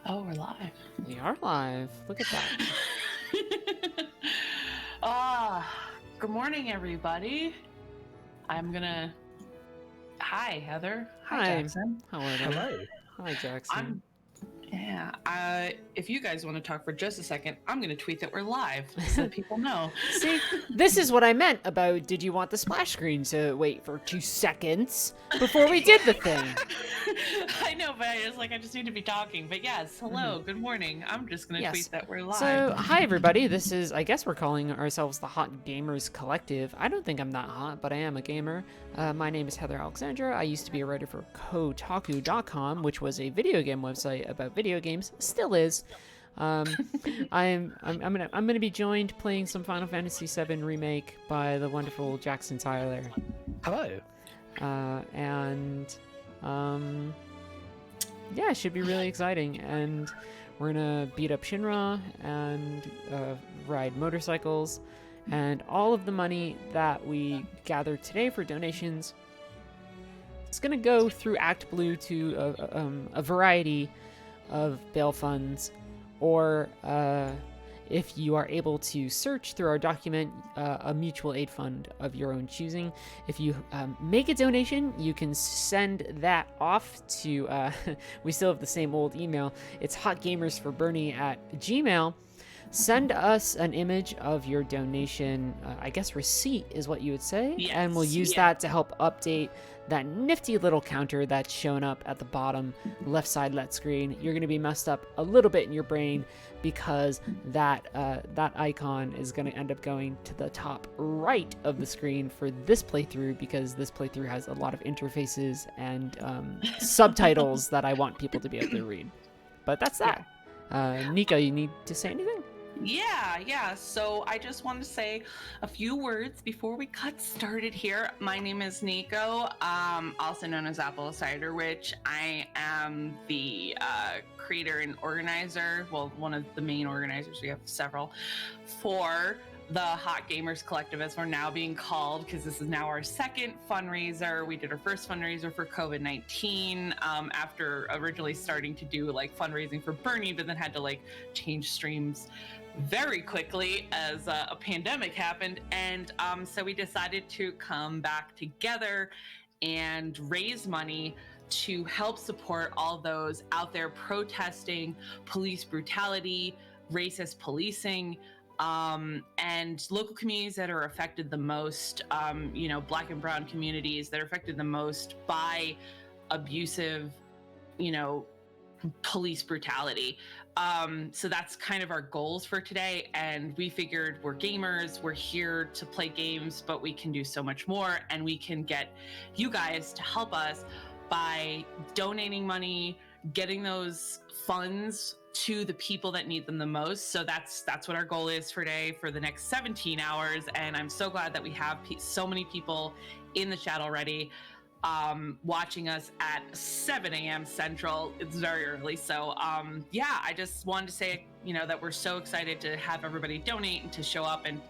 Oh, we're live. We are live. Look at that. Good morning, everybody. Hi, Heather. Hi, Jackson. Hello. Hi, Jackson. If you guys want to talk for just a second, I'm gonna tweet that we're live so that people know. See, this is what I meant about did you want the splash screen to wait for 2 seconds before we did the thing? I know, but I just need to be talking. But yes, hello, good morning. I'm just gonna tweet that we're live. So, hi everybody. This is, I guess we're calling ourselves the Hot Gamers Collective. I don't think I'm that hot, but I am a gamer. My name is Heather Alexandra. I used to be a writer for Kotaku.com, which was a video game website about video games. Still is. I'm gonna be joined playing some Final Fantasy VII Remake by the wonderful Jackson Tyler. Hello. Yeah, it should be really exciting, and we're gonna beat up Shinra and ride motorcycles, and all of the money that we gather today for donations, it's gonna go through Act Blue to a variety of bail funds, or if you are able to search through our document, a mutual aid fund of your own choosing. If you make a donation, you can send that off to, we still have the same old email. It's hotgamersforbernie@gmail.com. Send us an image of your donation, I guess receipt is what you would say, yes, and we'll use that to help update that nifty little counter that's shown up at the bottom left side of that screen. You're going to be messed up a little bit in your brain because that icon is going to end up going to the top right of the screen for this playthrough, because this playthrough has a lot of interfaces and subtitles that I want people to be able to read. But that's that. Nico, you need to say anything? Yeah. So I just want to say a few words before we got started here. My name is Nico, also known as Apple Cider Witch. I am the creator and organizer, well, one of the main organizers, we have several, for the Hot Gamers Collective, as we're now being called, because this is now our second fundraiser. We did our first fundraiser for COVID-19 after originally starting to do fundraising for Bernie, but then had to change streams very quickly as a pandemic happened. And so we decided to come back together and raise money to help support all those out there protesting police brutality, racist policing, and local communities that are affected the most, Black and brown communities that are affected the most by abusive, police brutality. So that's kind of our goals for today. And we figured we're gamers, we're here to play games, but we can do so much more. And we can get you guys to help us by donating money, getting those funds to the people that need them the most. So that's what our goal is for today, for the next 17 hours. And I'm so glad that we have so many people in the chat already, watching us at 7 a.m. Central. It's very early. So I just wanted to say, that we're so excited to have everybody donate and to show up, and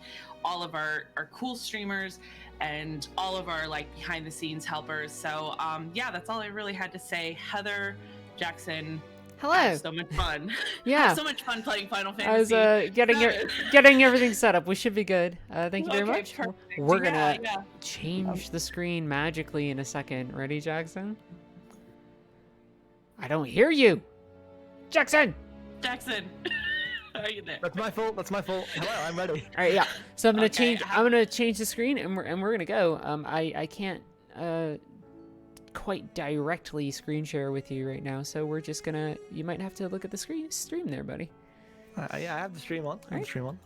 all of our cool streamers and all of our behind the scenes helpers. So that's all I really had to say. Heather, Jackson, hello. So much fun. Yeah. So much fun playing Final Fantasy. I was getting everything set up. We should be good. Thank you very much. Perfect. We're gonna change the screen magically in a second. Ready, Jackson? I don't hear you. Jackson. Are you there? That's my fault. Hello, I'm ready. All right, yeah. So I'm gonna change. I'm gonna change the screen, and we're gonna go. I can't quite directly screen share with you right now, so we're just gonna. You might have to look at the stream there, buddy. I have the stream on. Right. The stream on.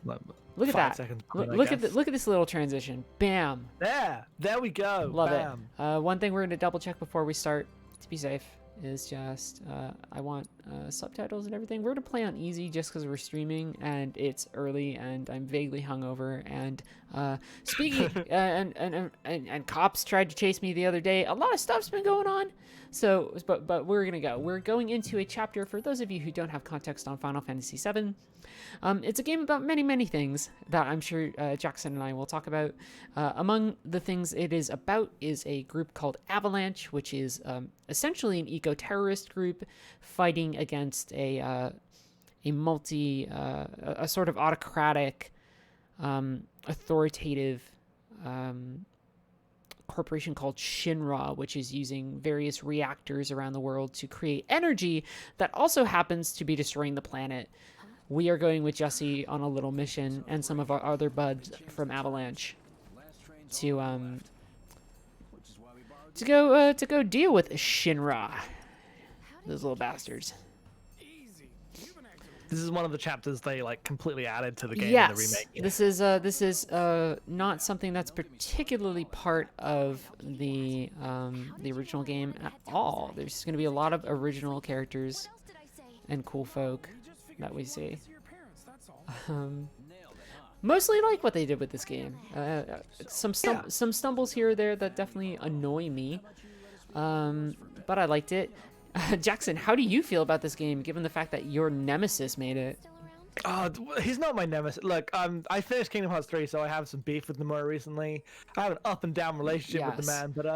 Look at that. Seconds, look at this little transition. Bam. There we go. Love Bam. it. One thing we're gonna double check before we start, to be safe, is just I want subtitles and everything. We're gonna play on easy just because we're streaming and it's early and I'm vaguely hungover. And speaking and cops tried to chase me the other day. A lot of stuff's been going on. So, but we're gonna go. We're going into a chapter, for those of you who don't have context on Final Fantasy VII. It's a game about many things that I'm sure Jackson and I will talk about. Among the things it is about is a group called Avalanche, which is essentially an eco-terrorist group fighting against a sort of autocratic, authoritative corporation called Shinra, which is using various reactors around the world to create energy that also happens to be destroying the planet. We are going with Jesse on a little mission and some of our other buds from Avalanche to go deal with Shinra, those little bastards. This is one of the chapters they like completely added to the game Yes, in the remake. this is not something that's particularly part of the original game at all. There's going to be a lot of original characters and cool folk that we see. Mostly like what they did with this game. Some stumbles here or there that definitely annoy me, but I liked it. Jackson, how do you feel about this game, given the fact that your nemesis made it? He's not my nemesis. Look, I finished Kingdom Hearts 3, so I have some beef with Nomura recently. I have an up and down relationship with the man, but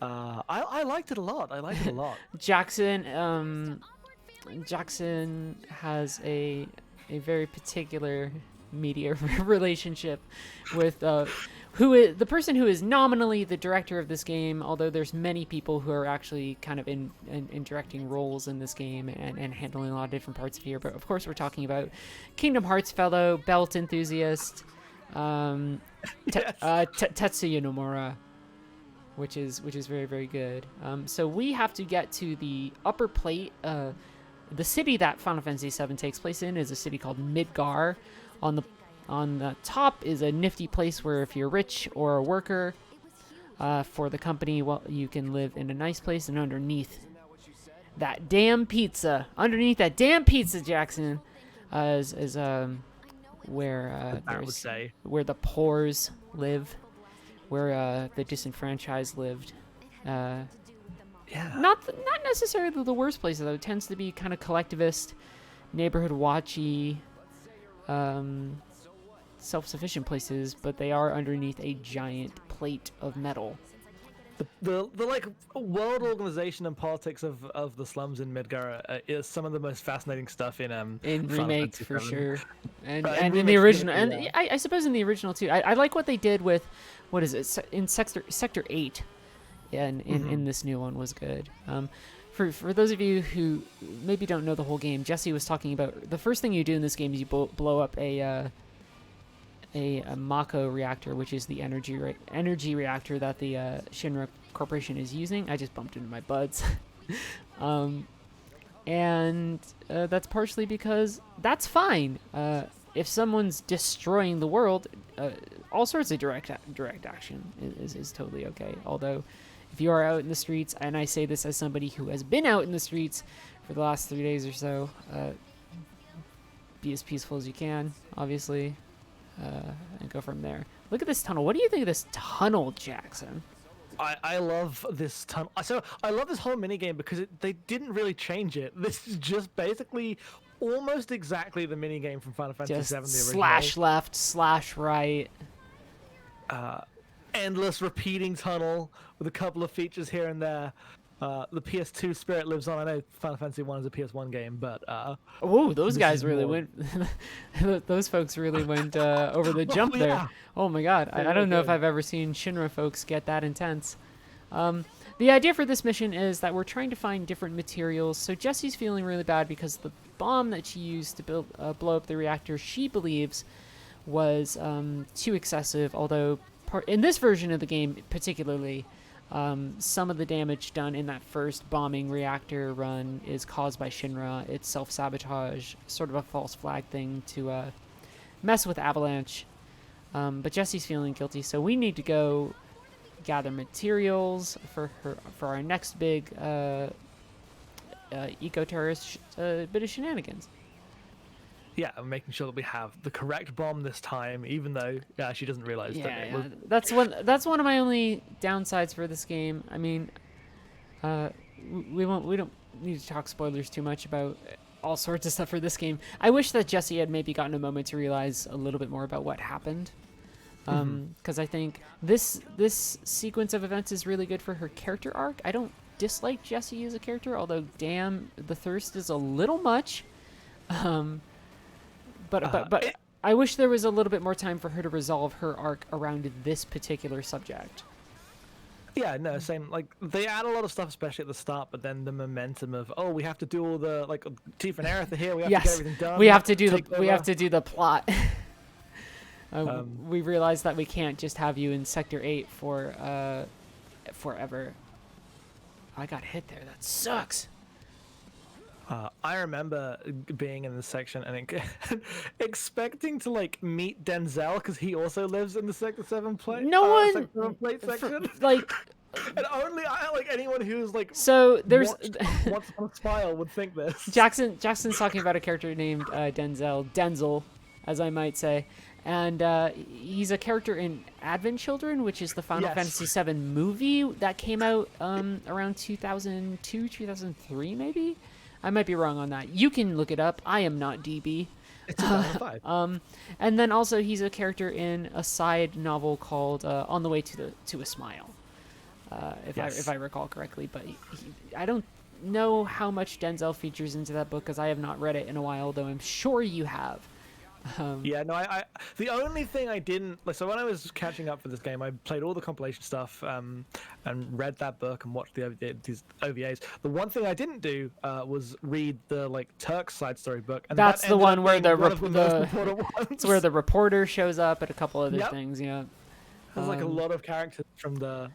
I liked it a lot. Jackson has a very particular media relationship with the person who is nominally the director of this game, although there's many people who are actually kind of in directing roles in this game and handling a lot of different parts of here. But of course we're talking about Kingdom Hearts fellow belt enthusiast Tetsuya Nomura, which is very, very good. So we have to get to the upper plate. The city that Final Fantasy VII takes place in is a city called Midgar. On the top is a nifty place where if you're rich or a worker for the company, well, you can live in a nice place. And underneath that damn pizza, Jackson, is where where the poors live, where the disenfranchised lived. Not necessarily the worst place though. It tends to be kind of collectivist, neighborhood watchy, self-sufficient places, but they are underneath a giant plate of metal. The like world organization and politics of the slums in Midgar is some of the most fascinating stuff in Remake for sure, and in in the original, yeah. and I suppose in the original too. I like what they did with what is it in Sector 8, and in this new one was good. For those of you who maybe don't know the whole game, Jesse was talking about the first thing you do in this game is you blow up a Mako reactor, which is the energy reactor that the Shinra Corporation is using. I just bumped into my buds. And that's partially because that's fine. If someone's destroying the world, all sorts of direct action is totally okay. Although, if you are out in the streets, and I say this as somebody who has been out in the streets for the last 3 days or so, be as peaceful as you can, obviously. And go from there. Look at this tunnel. What do you think of this tunnel, Jackson? I love this tunnel. So I love this whole minigame because they didn't really change it. This is just basically almost exactly the minigame from Final Fantasy VII, the original. Slash left, slash right. Endless repeating tunnel with a couple of features here and there. The PS2 spirit lives on. I know Final Fantasy 1 is a PS1 game, but those guys really went. Those folks really went over the jump there. Oh my god, I don't know if I've ever seen Shinra folks get that intense. The idea for this mission is that we're trying to find different materials. So Jessie's feeling really bad because the bomb that she used to blow up the reactor, she believes, was too excessive. Although in this version of the game, particularly. Some of the damage done in that first bombing reactor run is caused by Shinra. It's self-sabotage, sort of a false flag thing to mess with Avalanche. But Jessie's feeling guilty, so we need to go gather materials for our next big eco-terrorist bit of shenanigans. Yeah, I'm making sure that we have the correct bomb this time, even though she doesn't realize that. Yeah. That's one of my only downsides for this game. I mean, we don't need to talk spoilers too much about all sorts of stuff for this game. I wish that Jessie had maybe gotten a moment to realize a little bit more about what happened, because I think this sequence of events is really good for her character arc. I don't dislike Jessie as a character, although damn, the thirst is a little much. But I wish there was a little bit more time for her to resolve her arc around this particular subject. Yeah, no, same. Like, they add a lot of stuff, especially at the start, but then the momentum of, oh, we have to do all the, like, Tifa and Aerith are here, we have to get everything done. We have to do the plot. We realized that we can't just have you in Sector 8 for forever. I got hit there. That sucks. I remember being in this section and expecting to like meet Denzel because he also lives in the Sector 7 plate. No one Sector 7 plate section. Like, and only anyone who's like so there's Once Upon a Smile would think this. Jackson's talking about a character named Denzel, as I might say, and he's a character in Advent Children, which is the Final Fantasy VII movie that came out around 2002, 2003 maybe. I might be wrong on that. You can look it up. I am not DB. It's 2005. And then also he's a character in a side novel called On the Way to a Smile, if I recall correctly. But I don't know how much Denzel features into that book because I have not read it in a while, though I'm sure you have. Yeah, no, I the only thing I didn't like, so when I was catching up for this game, I played all the compilation stuff and read that book and watched these OVAs. The one thing I didn't do was read the like Turk side story book. And that's that the one where it's where the reporter shows up and a couple other things. Yeah. There's like a lot of characters from the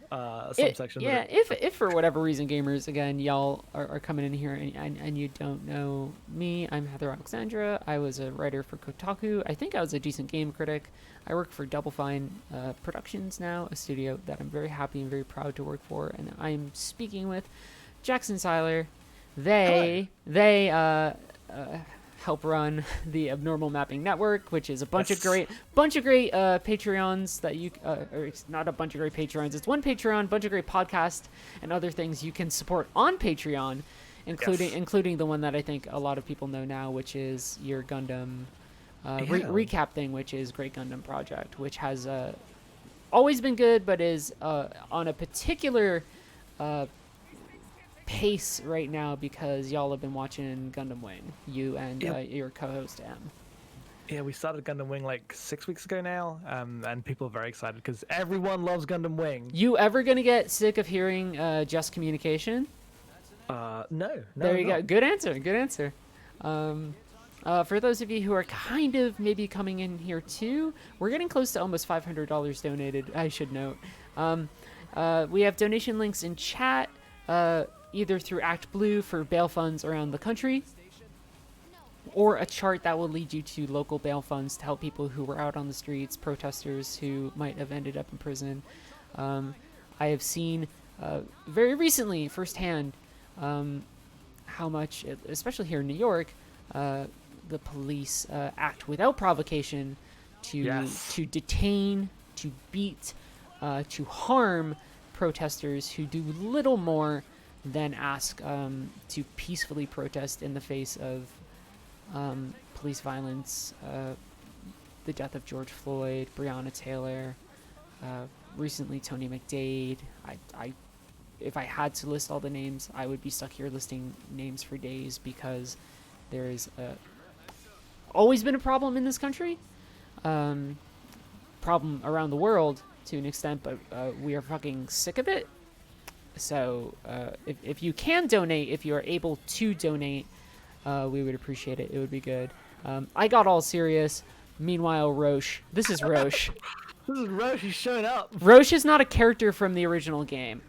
subsection. Yeah, if for whatever reason, gamers, again, y'all are coming in here and you don't know me, I'm Heather Alexandra. I was a writer for Kotaku. I think I was a decent game critic. I work for Double Fine Productions now, a studio that I'm very happy and very proud to work for. And I'm speaking with Jackson Seiler. They help run the Abnormal Mapping Network, which is a bunch of great Patreons that you or it's not a bunch of great Patreons, it's one Patreon, bunch of great podcasts and other things you can support on Patreon, including the one that I think a lot of people know now, which is your Gundam recap thing, which is Great Gundam Project, which has always been good, but is on a particular pace right now because y'all have been watching Gundam Wing, you and your co-host M. Yeah, we started Gundam Wing like 6 weeks ago now, and people are very excited because everyone loves Gundam Wing. You ever gonna get sick of hearing just communication? No. There you go. Good answer. For those of you who are kind of maybe coming in here too, we're getting close to almost $500 donated, I should note. We have donation links in chat, either through Act Blue for bail funds around the country, or a chart that will lead you to local bail funds to help people who were out on the streets, protesters who might have ended up in prison. I have seen very recently, firsthand, how much, especially here in New York, the police act without provocation to detain, to beat, to harm protesters who do little more than ask to peacefully protest in the face of police violence, the death of George Floyd, Breonna Taylor, recently Tony McDade. If I had to list all the names, I would be stuck here listing names for days because there is always been a problem in this country, problem around the world to an extent, but we are fucking sick of it. So if you can donate, if you are able to donate, we would appreciate it. It would be good. I got all serious. Meanwhile, Roche. This is Roche. This is Roche. He's showing up. Roche is not a character from the original game.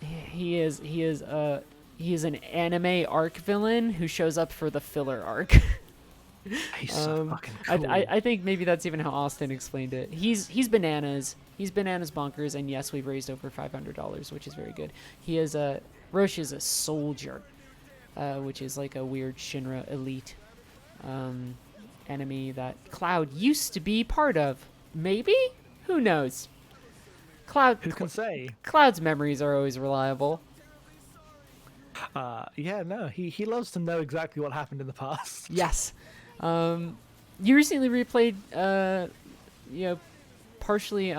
He is an anime arc villain who shows up for the filler arc. He's so fucking cool. I think maybe that's even how Austin explained it. He's bananas. He's bananas bonkers, and yes, we've raised over $500, which is very good. Roche is a soldier, which is like a weird Shinra elite enemy that Cloud used to be part of. Maybe? Who knows? Who can say? Cloud's memories are always reliable. He loves to know exactly what happened in the past. Yes. You recently replayed, partially,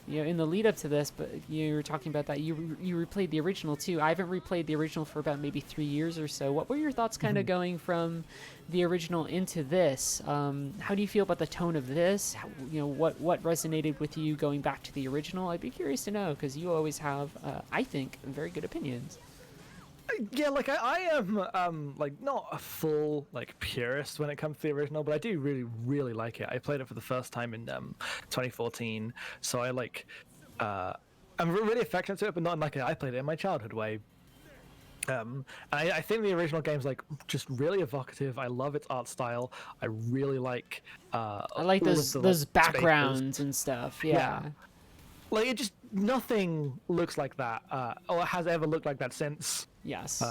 in the lead up to this, but you were talking about that you replayed the original too. I haven't replayed the original for about maybe 3 years or so. What were your thoughts kind of going from the original into this? How do you feel about the tone of this? How, what resonated with you going back to the original? I'd be curious to know, because you always have, I think, very good opinions. Yeah, like I am like not a full like purist when it comes to the original, but I do really really like it. I played it for the first time in 2014, so I like I'm really affectionate to it, but not in like I played it in my childhood way. I think the original game's like just really evocative. I love its art style. I really like I like all those of the, like, backgrounds spaces. and stuff. Yeah. Like it just nothing looks like that, or has ever looked like that since. Yes.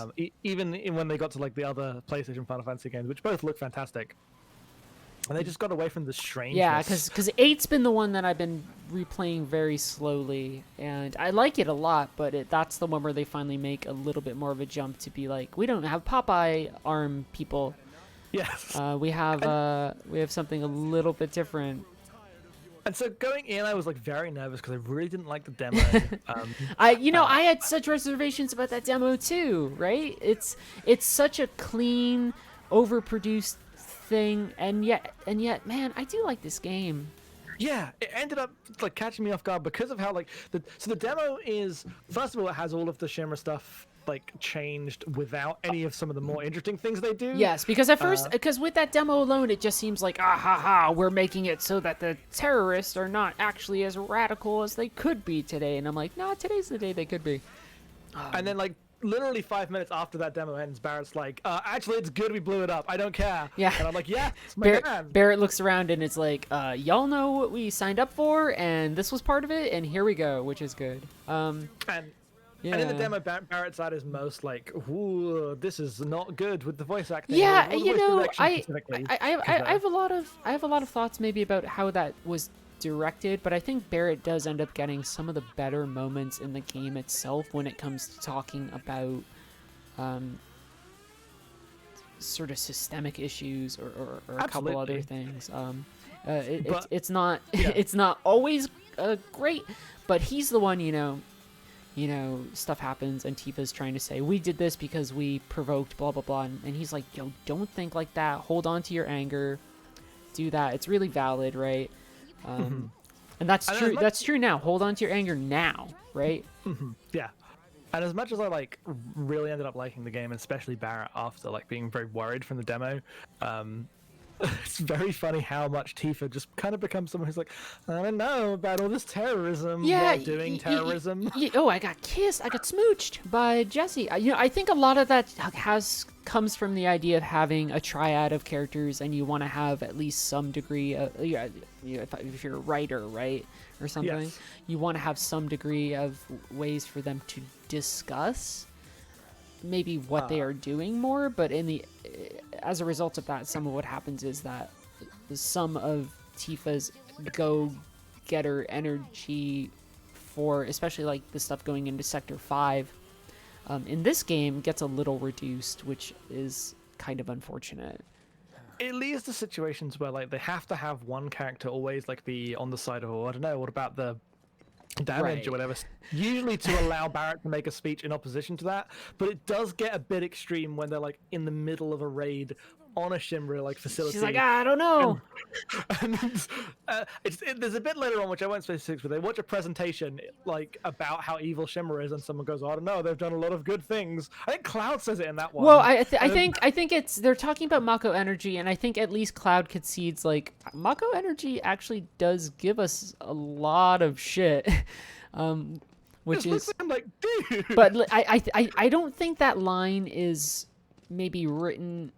Even when they got to like the other PlayStation Final Fantasy games, which both look fantastic, and they just got away from the strangeness. Yeah, because 8's been the one that I've been replaying very slowly, and I like it a lot. But that's the one where they finally make a little bit more of a jump to be like, we don't have Popeye arm people. Yes. We have something a little bit different. And so going in, I was like very nervous because I really didn't like the demo. I had such reservations about that demo too, right? It's such a clean, overproduced thing, and yet, man, I do like this game. Yeah, it ended up like catching me off guard because of how like the demo is, first of all, it has all of the Shimmer stuff like changed without any of some of the more interesting things they do. Yes, because at first, because with that demo alone, it just seems like, we're making it so that the terrorists are not actually as radical as they could be today. And I'm like, no, today's the day they could be. And then like literally 5 minutes after that demo ends, Barrett's like, actually, it's good we blew it up. I don't care. Yeah. And I'm like, yeah, it's my man. Barrett looks around and it's like, y'all know what we signed up for, and this was part of it, and here we go, which is good. And in the demo, Barrett's side is most like, ooh, this is not good with the voice acting. Yeah, or the voice direction I have a lot of thoughts maybe about how that was directed, but I think Barrett does end up getting some of the better moments in the game itself when it comes to talking about sort of systemic issues or a couple other things. It's not it's not always great, but he's the one, stuff happens and Tifa's trying to say, we did this because we provoked blah blah blah, and he's like, yo, don't think like that, hold on to your anger, do that, it's really valid, right? And that's true. That's true now. Hold on to your anger now, right? Yeah. And as much as I like really ended up liking the game, especially Barrett after like being very worried from the demo, it's very funny how much Tifa just kind of becomes someone who's like, I don't know about all this terrorism. Yeah, while doing terrorism. I got kissed. I got smooched by Jesse. I think a lot of that comes from the idea of having a triad of characters, and you want to have at least some degree of, if you're a writer, right, or something, Yes. you want to have some degree of ways for them to discuss maybe what they are doing more, but as a result of that, some of what happens is that some of Tifa's go-getter energy for especially like the stuff going into Sector 5 in this game gets a little reduced, which is kind of unfortunate. It leads to situations where like they have to have one character always like be on the side of, I don't know, what about the damage or whatever, usually to allow Barrett to make a speech in opposition to that, but it does get a bit extreme when they're like in the middle of a raid on a Shinra like facility. She's like, I don't know. And there's a bit later on, which I won't specific, but they watch a presentation like about how evil Shinra is, and someone goes, I don't know, they've done a lot of good things. I think Cloud says it in that one. Well, I think it's they're talking about Mako Energy, and I think at least Cloud concedes like Mako Energy actually does give us a lot of shit. Which is like, I'm like, dude. But I don't think that line is maybe written.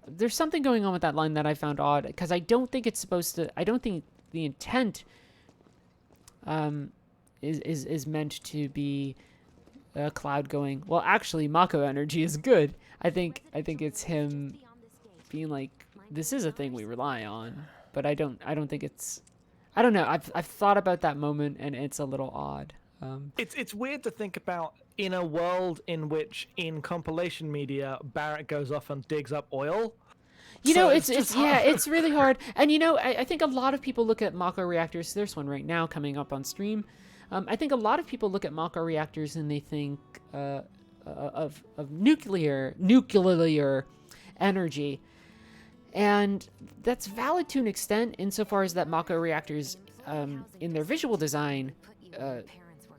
There's something going on with that line that I found odd, because I don't think it's supposed to. I don't think the intent is meant to be Cloud going, well, actually, Mako Energy is good. I think it's him being like, this is a thing we rely on, but I don't think it's. I don't know. I've thought about that moment, and it's a little odd. It's weird to think about in a world in which in compilation media Barrett goes off and digs up oil. You know, So it's just yeah, hard. it's really hard. And you know, I think a lot of people look at Mako reactors. There's one right now coming up on stream. I think a lot of people look at Mako reactors and they think of nuclear energy, and that's valid to an extent insofar as that Mako reactors, in their visual design,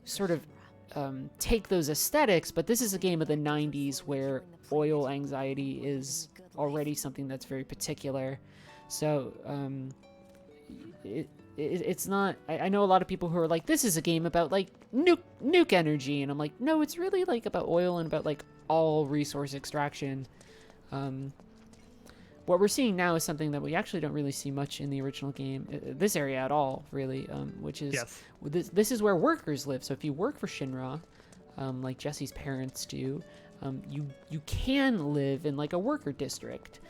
sort of take those aesthetics. But this is a game of the 90s where oil anxiety is already something that's very particular. So it's not. I know a lot of people who are like, this is a game about like nuke energy, and I'm like, no, it's really like about oil and about like all resource extraction. What we're seeing now is something that we actually don't really see much in the original game, this area at all, really, which is Yes. this is where workers live. So if you work for Shinra, like Jesse's parents do, you can live in like a worker district.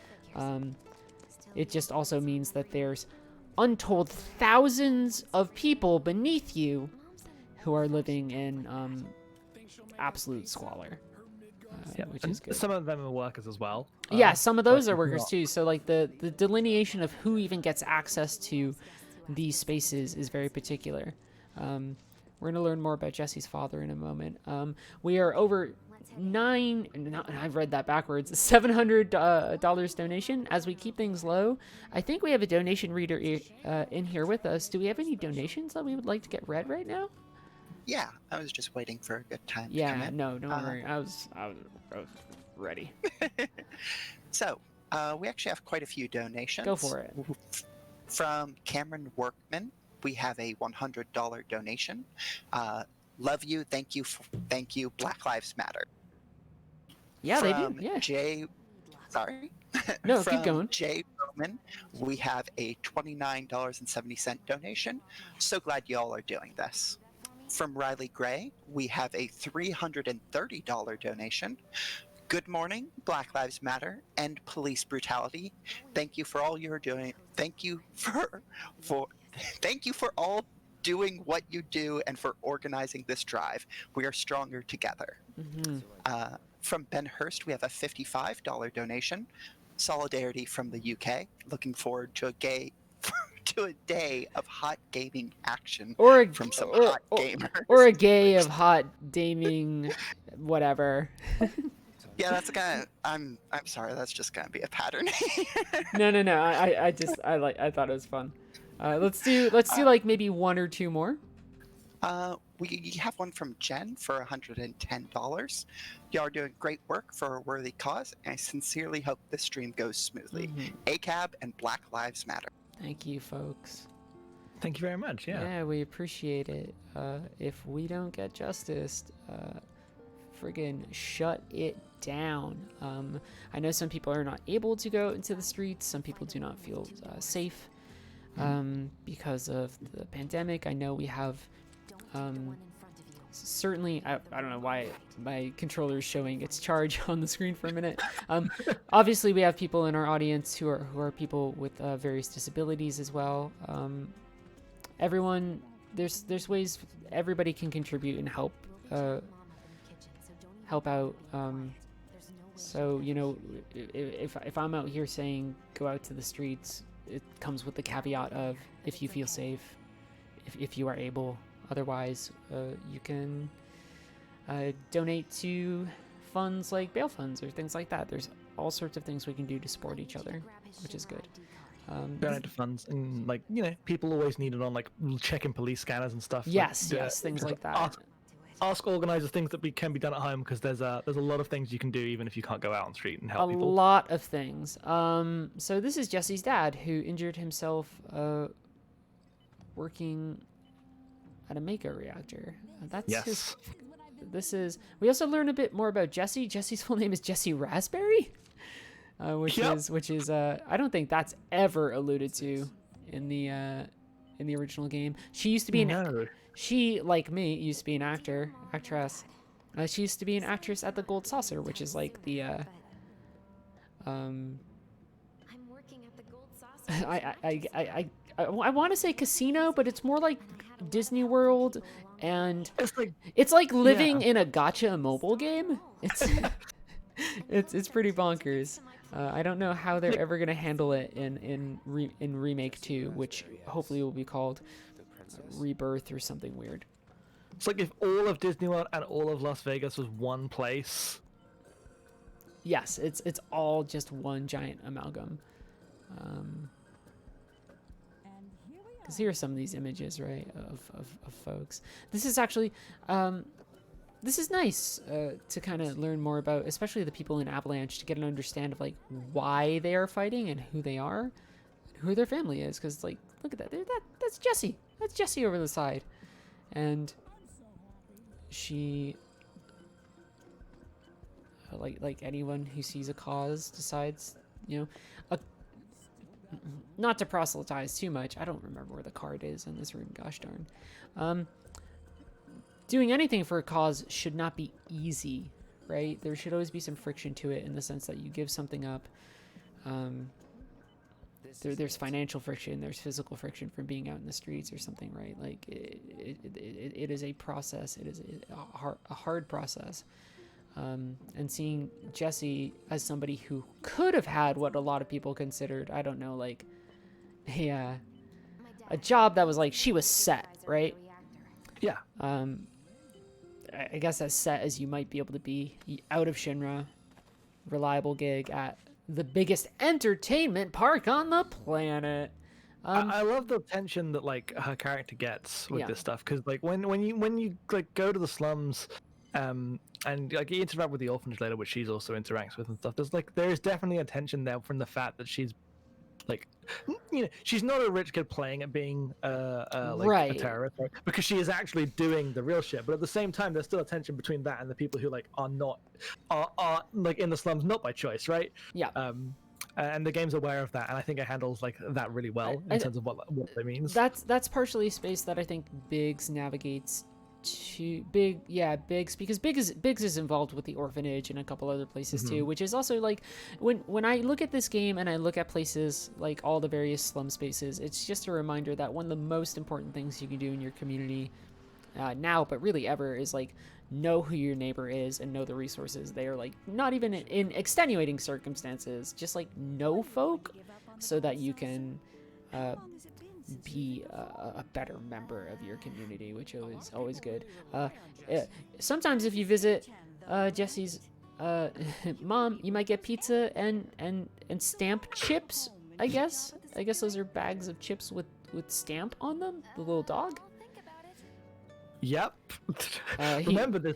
It just also means that there's untold thousands of people beneath you who are living in absolute squalor. Yeah, Which and is good. some of them are workers as well. Yeah, some of those but are workers not- too. So like the delineation of who even gets access to these spaces is very particular. We're going to learn more about Jesse's father in a moment. We are over I've read that backwards, $700 donation. As we keep things low, I think we have a donation reader in here with us. Do we have any donations that we would like to get read right now? Yeah, I was just waiting for a good time to come Yeah, in. no, don't worry. I was ready. So, we actually have quite a few donations. Go for it. From Cameron Workman, we have a $100 donation. Love you, thank you, thank you, Black Lives Matter. Yeah, they do. From Yeah. Jay, sorry. No, From keep going. Jay Roman, we have a $29.70 donation. So glad y'all are doing this. From Riley Gray, we have a $330 donation. Good morning, Black Lives Matter, end police brutality. Thank you for all you're doing. Thank you for all doing what you do and for organizing this drive. We are stronger together. Mm-hmm. From Ben Hurst, we have a $55 donation. Solidarity from the UK. Looking forward to a day of hot gaming action from some hot gamers. Or a gay of hot daming, whatever. Yeah, that's gonna. I'm sorry. That's just gonna be a pattern. No. I thought it was fun. Let's do like maybe one or two more. We have one from Jen for $110. Y'all are doing great work for a worthy cause, and I sincerely hope this stream goes smoothly. Mhm. ACAB and Black Lives Matter. Thank you, folks. Thank you very much. Yeah. We appreciate it. If we don't get justice, friggin' shut it down. I know some people are not able to go into the streets. Some people do not feel safe because of the pandemic. I know we have certainly, I don't know why my controller is showing its charge on the screen for a minute. Obviously, we have people in our audience who are people with various disabilities as well. Everyone, there's ways everybody can contribute and help out. So you know, if I'm out here saying go out to the streets, it comes with the caveat of if you feel safe, if you are able. Otherwise, you can donate to funds like bail funds or things like that. There's all sorts of things we can do to support each other, which is good. Donate to funds, and like, you know, people always need it on like checking police scanners and stuff. Yes, things like that. Ask organizers things that can be done at home, because there's a lot of things you can do even if you can't go out on the street and help people. A lot of things. So this is Jesse's dad, who injured himself working at a Mako reactor. That's Yes. we also learn a bit more about Jesse. Jesse's full name is Jesse Raspberry, which is I don't think that's ever alluded to in the original game. She used to be she, like me, used to be an actress. She used to be an actress at the Gold Saucer, which is like the I'm working at the Gold Saucer. I want to say casino, but it's more like Disney World, and It's like living in a gacha mobile game. It's it's pretty bonkers. I don't know how they're ever gonna handle it in Remake 2, which hopefully will be called Rebirth or something weird. It's like if all of Disney World and all of Las Vegas was one place. Yes, it's all just one giant amalgam. Because here are some of these images, right, of folks. This is actually, this is nice to kind of learn more about, especially the people in Avalanche, to get an understand of like why they are fighting and who they are, and who their family is. Because like, look at that, that's Jessie. That's Jessie over the side, and she, like anyone who sees a cause decides, you know, not to proselytize too much. I don't remember where the card is in this room. Gosh darn. Doing anything for a cause should not be easy, right? There should always be some friction to it in the sense that you give something up. There's financial friction. There's physical friction from being out in the streets or something, right? Like it is a process. It is a hard process. And seeing Jessie as somebody who could have had what a lot of people considered, I don't know, like a job that was like, she was set, right? Yeah. I guess as set as you might be able to be out of Shinra, reliable gig at the biggest entertainment park on the planet. I love the tension that like her character gets with this stuff, because like when you like go to the slums, and like you interact with the orphanage later, which she's also interacts with and stuff. There is definitely a tension there from the fact that she's like, you know, she's not a rich kid playing at being like a terrorist, right? Because she is actually doing the real shit. But at the same time, there's still a tension between that and the people who like are like in the slums not by choice, right? Yeah. And the game's aware of that, and I think it handles like that really well in terms of what that means. That's partially a space that I think Biggs navigates to Biggs, because Biggs is involved with the orphanage and a couple other places too, which is also like when I look at this game and I look at places like all the various slum spaces, it's just a reminder that one of the most important things you can do in your community now, but really ever, is like know who your neighbor is and know the resources. They are like not even in extenuating circumstances, just like know folk so that you can be a better member of your community, which is always good. Sometimes if you visit Jessie's mom, you might get pizza and stamp chips. I guess those are bags of chips with stamp on them. The little dog. Yep. Remember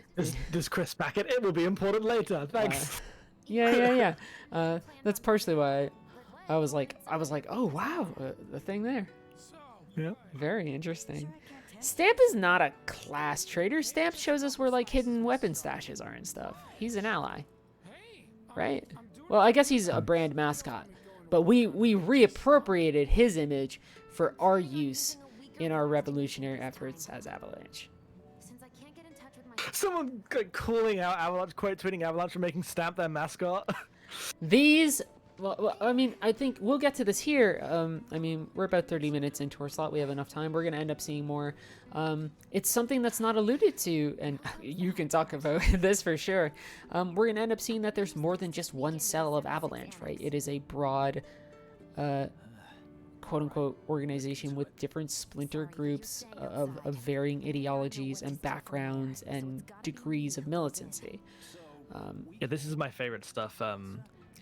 this crisp packet. It will be important later. Thanks. Yeah. That's partially why I was like, oh wow, the thing there. Yeah. Very interesting. Stamp is not a class trader. Stamp shows us where like hidden weapon stashes are and stuff. He's an ally, right? Well, I guess he's a brand mascot, but we reappropriated his image for our use in our revolutionary efforts as Avalanche. Someone like calling out Avalanche, quote tweeting Avalanche for making Stamp their mascot. Well, I mean, I think we'll get to this here. I mean, we're about 30 minutes into our slot. We have enough time. We're going to end up seeing more. It's something that's not alluded to, and you can talk about this for sure. We're going to end up seeing that there's more than just one cell of Avalanche, right? It is a broad, quote-unquote, organization with different splinter groups of varying ideologies and backgrounds and degrees of militancy. Yeah, this is my favorite stuff.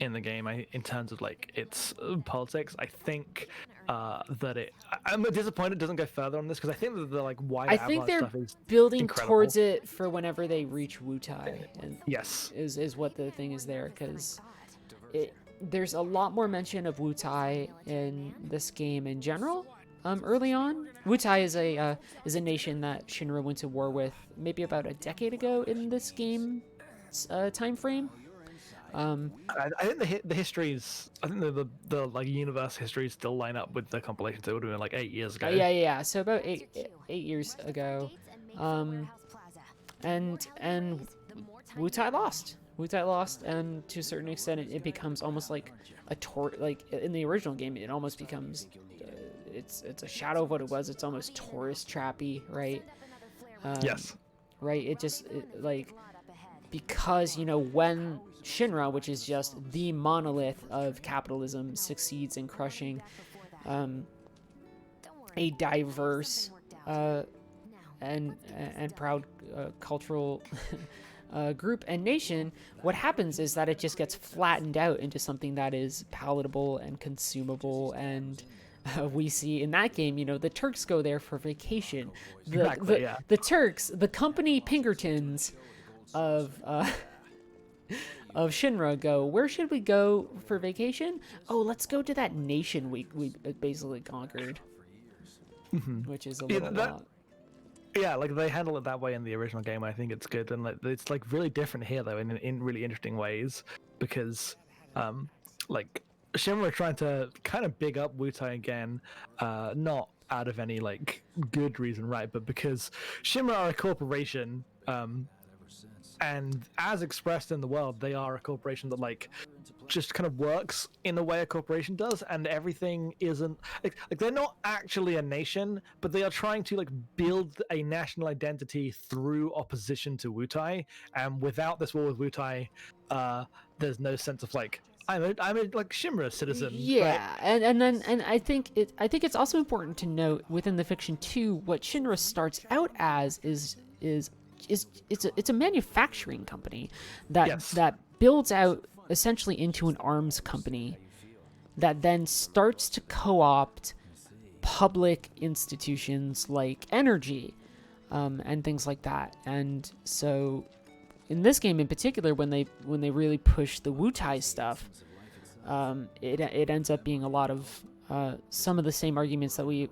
In the game, in terms of like its politics, I think that I'm disappointed it doesn't go further on this, because I think that the like wider Avalanche stuff they're is building incredible. towards it for whenever they reach Wutai, and yes, is what the thing is there, because there's a lot more mention of Wutai in this game in general. Early on, Wutai is a nation that Shinra went to war with maybe about a decade ago in this game time frame. I think the histories, I think the like universe histories still line up with the compilation. So it would have been like 8 years ago. Yeah. So about eight years ago, and Wutai lost. Wutai lost, and to a certain extent, it becomes almost like a like in the original game, it almost becomes it's a shadow of what it was. It's almost tourist trappy, right? Yes. Right. Like because, when Shinra, which is just the monolith of capitalism, succeeds in crushing a diverse and proud cultural group and nation, what happens is that it just gets flattened out into something that is palatable and consumable. And we see in that game, the Turks go there for vacation. The Turks, the company Pinkertons of Shinra go, where should we go for vacation? Oh, let's go to that nation we basically conquered, which is a little lot. Yeah, like they handle it that way in the original game. I think it's good, and like it's like really different here though, in really interesting ways, because like Shinra are trying to kind of big up Wutai again, not out of any like good reason, right? But because Shinra are a corporation, and as expressed in the world, they are a corporation that like just kind of works in the way a corporation does, and everything isn't like they're not actually a nation, but they are trying to like build a national identity through opposition to Wutai. And without this war with Wutai, there's no sense of like I'm a like Shinra citizen. Yeah, right? and I think it's also important to note within the fiction too, what Shinra starts out as is it's a manufacturing company that builds out essentially into an arms company that then starts to co-opt public institutions like energy and things like that. And so in this game in particular, when they really push the Wutai stuff, it ends up being a lot of some of the same arguments that we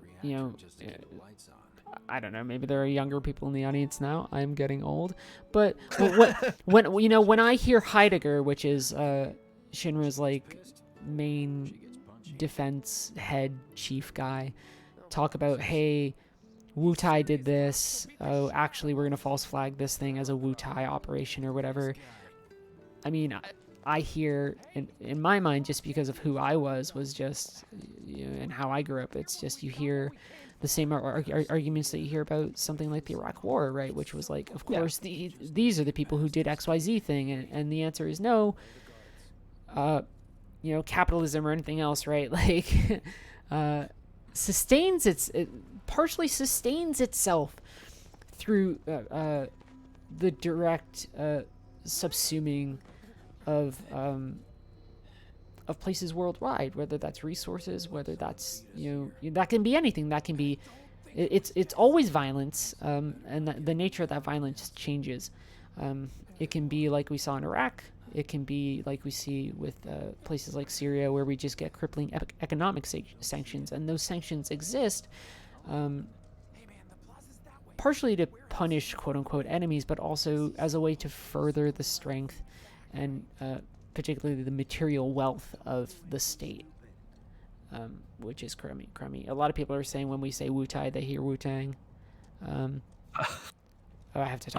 I don't know, maybe there are younger people in the audience now. I'm getting old. But when I hear Heidegger, which is Shinra's like main defense head chief guy, talk about, hey, Wutai did this. Oh, actually, we're going to false flag this thing as a Wutai operation or whatever. I mean, I hear in my mind, just because of who I was just, and how I grew up, it's just you hear the same arguments that you hear about something like the Iraq War, right? Which was like, of course, these are the people who did XYZ thing, and the answer is no. Capitalism or anything else, right? Like, partially sustains itself through the direct subsuming of places worldwide, whether that's resources, whether that's that can be anything. That can be it's always violence, and the nature of that violence changes. It can be like we saw in Iraq. It can be like we see with places like Syria, where we just get crippling economic sanctions, and those sanctions exist partially to punish quote-unquote enemies, but also as a way to further the strength and particularly the material wealth of the state, which is crummy. A lot of people are saying when we say Wutai, they hear Wu-Tang. I have to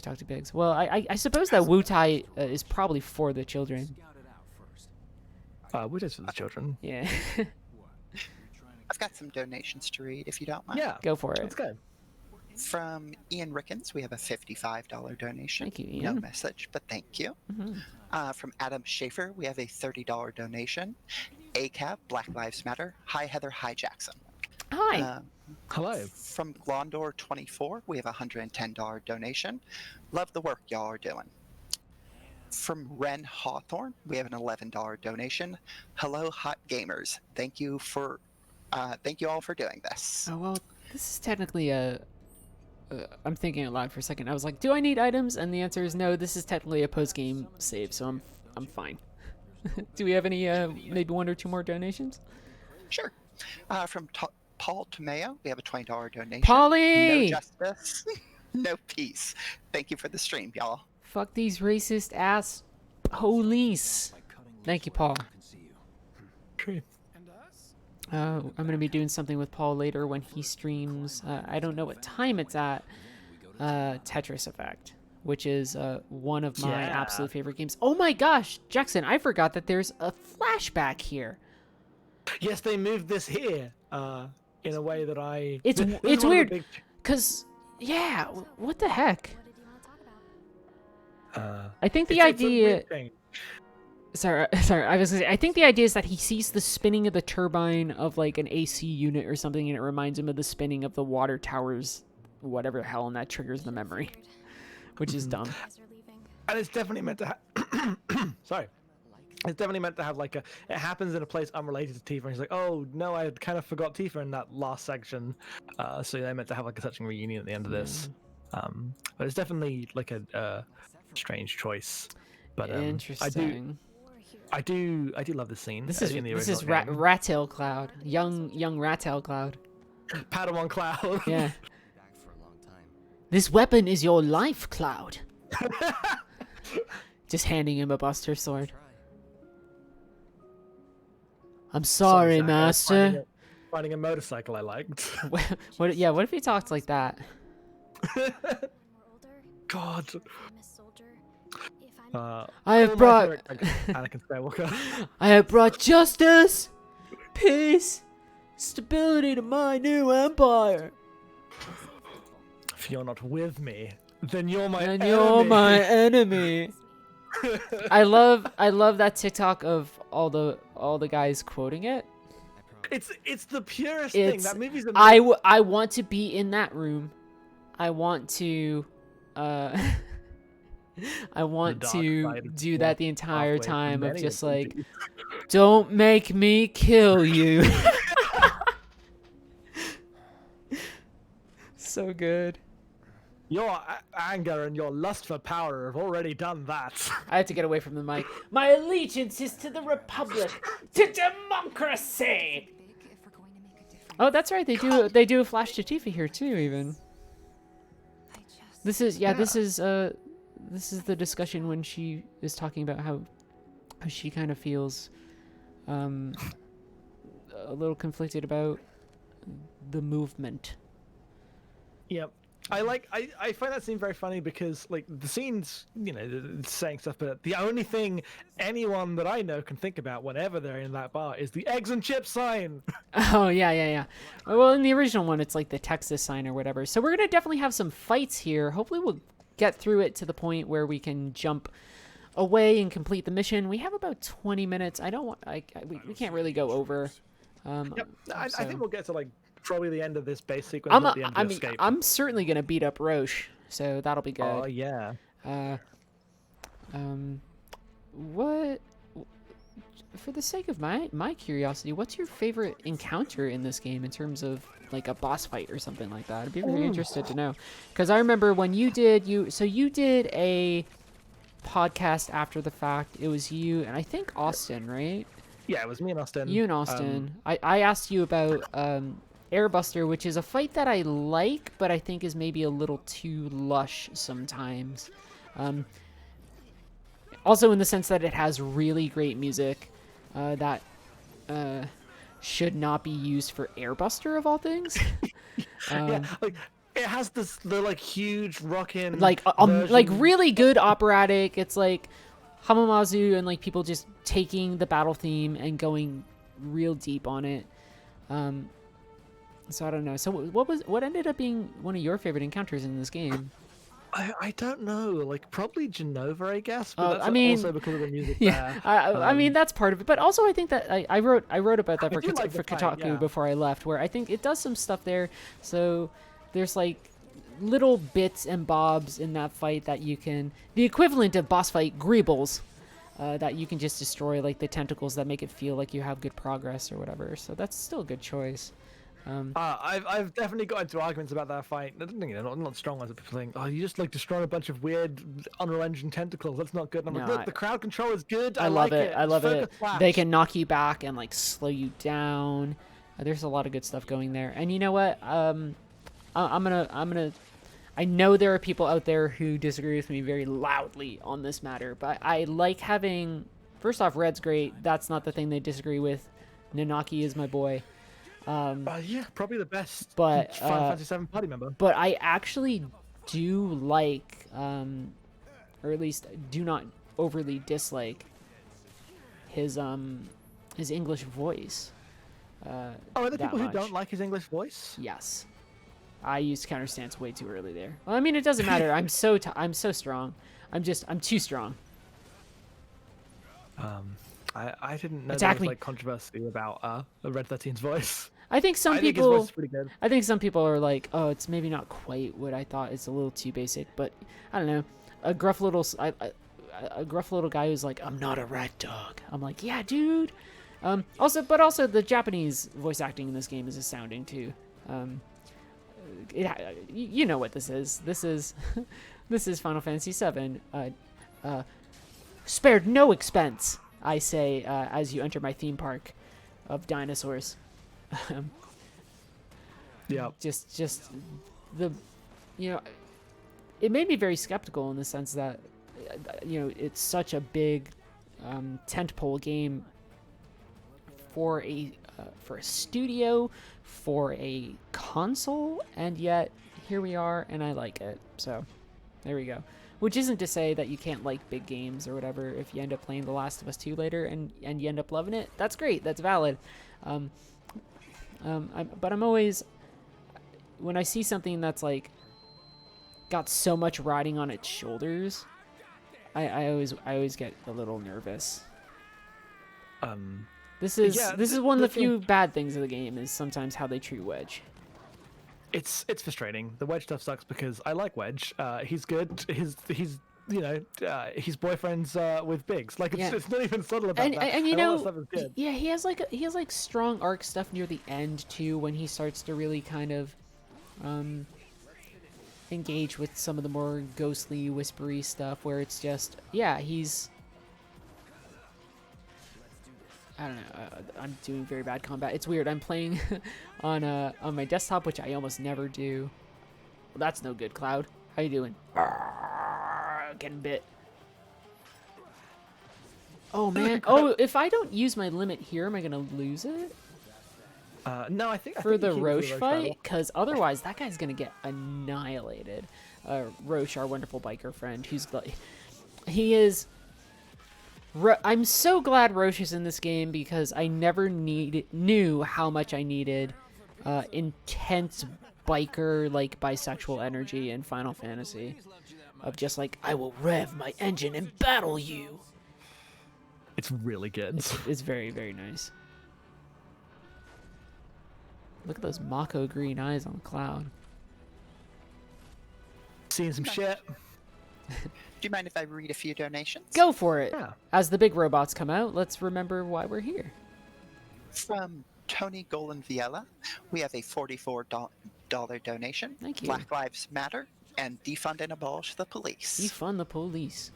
talk to Biggs. Well, I suppose that Wutai is probably for the children. Wutai's for the children. Yeah. I've got some donations to read, if you don't mind. Yeah, go for it. Let's go. From Ian Rickens, we have a $55 donation. Thank you, Ian. No message, but thank you. Mm-hmm. From Adam Schaefer, we have a $30 donation. ACAB, Black Lives Matter. Hi, Heather. Hi, Jackson. Hi. Hello. From Glondor24, we have a $110 donation. Love the work y'all are doing. From Ren Hawthorne, we have an $11 donation. Hello, hot gamers. Thank you all for doing this. Oh, well, this is technically I'm thinking out loud for a second. I was like, do I need items? And the answer is no. This is technically a post-game save, so I'm fine. Do we have any maybe one or two more donations? Sure. From Paul Tomeo, we have a $20 donation. Paulie! No justice, no peace. Thank you for the stream, y'all. Fuck these racist ass police. Thank you, Paul. True. I'm going to be doing something with Paul later when he streams. I don't know what time it's at. Tetris Effect, which is one of my absolute favorite games. Oh my gosh, Jackson, I forgot that there's a flashback here. Yes, they moved this here in a way that I... It's weird, because, yeah, what the heck? I think the It's a idea. weird thing. Sorry. I was gonna say, I think the idea is that he sees the spinning of the turbine of like an AC unit or something, and it reminds him of the spinning of the water towers, whatever the hell, and that triggers the memory, which is dumb. Guys are leaving. And it's definitely meant to sorry. It's definitely meant to have like it happens in a place unrelated to Tifa, and he's like, oh no, I kind of forgot Tifa in that last section. So they're meant to have like a touching reunion at the end of this. But it's definitely like a strange choice. But Interesting. I do love this scene. This is in the this is original game. Rattail Cloud, young Rattail Cloud. Padawan Cloud. Yeah. This weapon is your life, Cloud. Just handing him a Buster Sword. I'm sorry, Zach, Master. Finding a motorcycle I liked. What? Yeah. What if he talked like that? We're older. God. Miss Soldier. If I'm I have brought. Anakin Skywalker. I have brought justice, peace, stability to my new empire. If you're not with me, then you're my And enemy. you're my enemy. I love that TikTok of all the guys quoting it. It's the purest thing. It's That movie's amazing. I want to be in that room. I want to I want dark to side of do the that the entire pathway to time of many just of like, these. don't make me kill you. So good. Your anger and your lust for power have already done that. I had to get away from the mic. My allegiance is to the Republic, to democracy. Oh, that's right. They do a Flash to Tifa here too. Even this is the discussion when she is talking about how she kind of feels a little conflicted about the movement. Yep. I find that scene very funny because like the scene's saying stuff, but the only thing anyone that I know can think about whenever they're in that bar is the eggs and chips sign. Oh yeah. Well, in the original one, it's like the Texas sign or whatever. So we're gonna definitely have some fights here. Hopefully, we'll get through it to the point where we can jump away and complete the mission. We have about 20 minutes. I don't want. We can't really go over. Yep. I think we'll get to like probably the end of this base sequence. Not the end of the escape. I'm certainly gonna beat up Roche, so that'll be good. Oh yeah. What? For the sake of my curiosity, what's your favorite encounter in this game in terms of like a boss fight or something like that? I'd be very interested to know, because I remember when you did a podcast after the fact. It was you and I think Austin, right? Yeah, it was me and Austin. You and Austin. I asked you about Airbuster, which is a fight that I like, but I think is maybe a little too lush sometimes. Also in the sense that it has really great music that should not be used for Airbuster of all things. Yeah, like it has the like huge rockin' like really good operatic. It's like Hamamazu and like people just taking the battle theme and going real deep on it. So I don't know. So what ended up being one of your favorite encounters in this game? I don't know. Like probably Genova, I guess. But that's I mean, also because of the music. Yeah, there. I mean that's part of it. But also I think that I wrote about that I for do like the fight, Kotaku yeah. before I left, where I think it does some stuff there. So there's like little bits and bobs in that fight that you can, the equivalent of boss fight greebles, that you can just destroy, like the tentacles that make it feel like you have good progress or whatever. So that's still a good choice. I've definitely got into arguments about that fight. Not strong ones, but people saying, "Oh, you just like destroying a bunch of weird Unreal Engine tentacles. That's not good." And I'm like, "Look, the crowd control is good. I love like it. I love Just it. focus flash." They can knock you back and like slow you down. There's a lot of good stuff going there. And you know what? I'm gonna. I know there are people out there who disagree with me very loudly on this matter, but I like having. First off, Red's great. That's not the thing they disagree with. Nanaki is my boy. Yeah, probably the best But Final Fantasy VII party member. But I actually do like, or at least do not overly dislike his English voice. Are there people who don't like his English voice? Yes. I used counter stance way too early there. Well, I mean, it doesn't matter. I'm so strong. I'm too strong. I didn't know Attack there was me. like controversy about Red 13's voice. I think some I think his people. voice is pretty good. I think some people are like, oh, it's maybe not quite what I thought. It's a little too basic, but I don't know. A gruff little guy who's like, I'm not a rat dog. I'm like, yeah, dude. Also the Japanese voice acting in this game is astounding too. You know what this is. This is this is Final Fantasy VII. Spared no expense, I say, as you enter my theme park of dinosaurs. Yeah. Just the, it made me very skeptical in the sense that, it's such a big tentpole game for a studio, for a console, and yet here we are, and I like it. So there we go. Which isn't to say that you can't like big games or whatever if you end up playing The Last of Us 2 later and you end up loving it. That's great. That's valid. But I'm always, when I see something that's like got so much riding on its shoulders, I always get a little nervous. This is one of the few bad things of the game, is sometimes how they treat Wedge. It's frustrating. The Wedge stuff sucks because I like Wedge. He's good. He's his boyfriend's with Biggs. Like it's not even subtle about that. And all that stuff is good. yeah, he has like strong arc stuff near the end too, when he starts to really kind of engage with some of the more ghostly, whispery stuff, where it's just, yeah, he's, I don't know. I'm doing very bad combat. It's weird. I'm playing on my desktop, which I almost never do. Well, that's no good, Cloud. How you doing? Getting bit. Oh man. Oh, if I don't use my limit here, am I gonna lose it? No, I think For you the keep it Roche for the fight, because otherwise that guy's gonna get annihilated. Roche, our wonderful biker friend, who's like, he is. I'm so glad Roche is in this game, because I never knew how much I needed intense biker, like, bisexual energy in Final Fantasy. Of just like, I will rev my engine and battle you. It's really good. It's very, very nice. Look at those Mako green eyes on Cloud. Seeing some shit. Do you mind if I read a few donations? Go for it. Yeah. As the big robots come out, let's remember why we're here. From Tony Golan Viella, we have a $44 donation. Thank you. Black Lives Matter and defund and abolish the police. Defund the police.